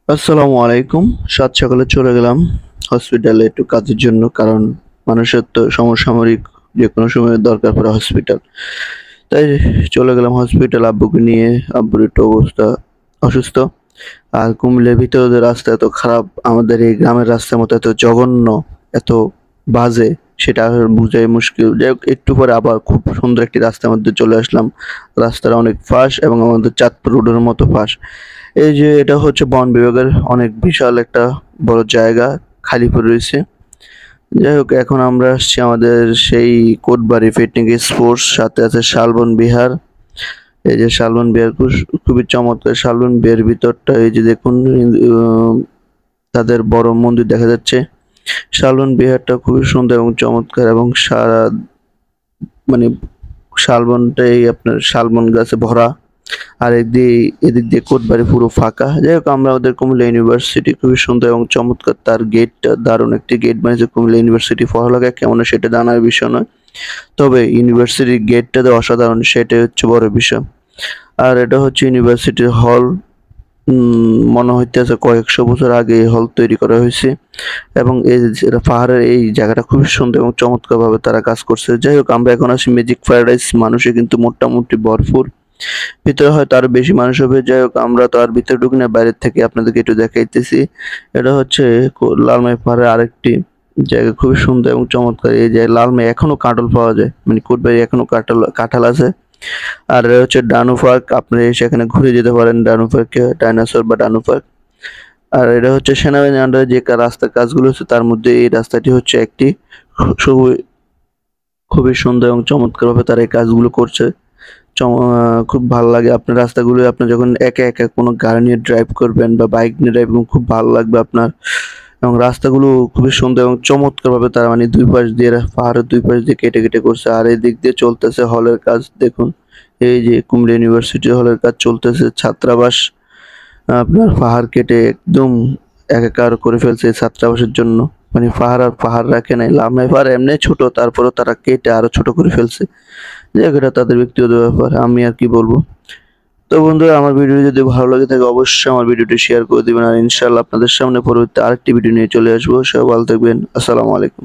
আসসালামু আলাইকুম। সাত সকালে চলে গেলাম হসপিটালে একটু কাজের জন্য। কারণ মানুষের তো সমসাময়িক যেকোনো সময় দরকার পড়ে হসপিটাল। তাই চলে গেলাম হসপিটাল আব্বুকে নিয়ে। আব্বুর একটু অবস্থা অসুস্থ। আর কুমিল্লার ভিতরে যে রাস্তা এত খারাপ, আমাদের এই গ্রামের রাস্তার মতো এত জঘন্য, এত বাজে, সেটা আর বুঝাই মুশকিল। যাই হোক, একটু পরে আবার খুব সুন্দর একটি রাস্তার মধ্যে চলে আসলাম। রাস্তাটা অনেক ফাঁস এবং আমাদের চাঁদপুর রোডের মতো ফাঁস। এই যে এটা হচ্ছে বন বিভাগের অনেক বিশাল একটা বড় জায়গা, খালি পড়ে রয়েছে। যাই হোক, এখন আমরা আসছি আমাদের সেই কোটবাড়ি ফিটনেস স্পোর্টস, সাথে আছে শালবন বিহার। এই যে শালবন বিহার খুবই চমৎকার। শালবন বিহার ভিতরটা এই যে দেখুন, আহ, তাদের বড় মন্দির দেখা যাচ্ছে। শালবন বিহারটা খুবই সুন্দর এবং চমৎকার, এবং সারা মানে শালবনটাই আপনার শালবন গাছে ভরা। আর এদিক দিয়ে কোটবাড়ি পুরো ফাঁকা। যাই হোক, আমরা ওদের কুমিল্লা ইউনিভার্সিটি খুবই সুন্দর এবং চমৎকার। তার গেটটা দারুণ একটি গেট বানিয়েছে কুমিল্লা ইউনিভার্সিটি। পড়ালেখা কেমন সেটা জানার বিষয় নয়, তবে ইউনিভার্সিটির গেটটা তো অসাধারণ, সেটাই হচ্ছে বড় বিষয়। আর এটা হচ্ছে ইউনিভার্সিটির হল। মনে হইতেছে কয়েকশো বছর আগে এই হল তৈরি করা হয়েছে। এবং এই যে পাহাড়ের এই জায়গাটা খুবই সুন্দর এবং চমৎকার ভাবে তারা কাজ করছে। যাই হোক, আমরা এখন আছি ম্যাজিক প্যারাডাইস। মানুষে কিন্তু মোটামুটি ভরপুর। ভিতরে হয়তো আরো বেশি মানুষ হবে। যাই হোক, আমরা তো আর ভিতরে ঢুকি না, বাইরের থেকে আপনাদেরকে একটু দেখাইতেছি। এটা হচ্ছে লালমাই পাহাড়ের আরেকটি জায়গা, খুবই সুন্দর এবং চমৎকার। এই যে লালমাই এখনো কাঁঠাল পাওয়া যায়, মানে কোটবাড়ি এখনো কাঁঠাল কাঁঠাল আছে। আর এটা হচ্ছে ডানু পার্ক, আপনি সেখানে ঘুরে যেতে পারেন ডানু পার্কে, ডাইনোসর বা ডানু পার্ক। আর এটা হচ্ছে সেনাবাহিনীর আন্ডারে যে রাস্তার কাজগুলো হচ্ছে, তার মধ্যে এই রাস্তাটি হচ্ছে একটি। খুবই খুবই সুন্দর এবং চমৎকার ভাবে তারা এই কাজগুলো করছে। খুব ভালো লাগে। আপনার রাস্তাগুলো আপনি যখন একা একা কোনো গাড়ি নিয়ে ড্রাইভ করবেন বা বাইক নিয়ে ড্রাইভ করবেন, খুব ভালো লাগবে আপনার। এবং রাস্তাগুলো খুবই সুন্দর এবং চমৎকার ভাবে তারা মানে দুই পাশ দিয়ে পাহাড়ের দুই পাশ দিয়ে কেটে কেটে করছে। আর এই দিক দিয়ে চলতেছে হলের কাজ দেখুন। এই যে কুমিল্লা ইউনিভার্সিটি হলের কাজ চলতেছে, ছাত্রাবাস আপনার পাহাড় কেটে একদম একাকার করে ফেলছে এই ছাত্রাবাসের জন্য। মানে পাহাড় আর পাহাড় রাখে নাই। লামাই পাহাড় এমনি ছোট, তারপরেও তারা কেটে আরো ছোট করে ফেলছে। যাক, এটা তাদের ব্যক্তিগত ব্যাপার, আমি আর কি বলবো। তো বন্ধুরা, আমার ভিডিও যদি ভালো লাগে থাকে অবশ্যই আমার ভিডিওটি শেয়ার করে দিবেন। আর ইনশাআল্লাহ আপনাদের সামনে পরবর্তী আরেকটি ভিডিও নিয়ে চলে আসবো। সবাই ভালো থাকবেন। আসসালামু আলাইকুম।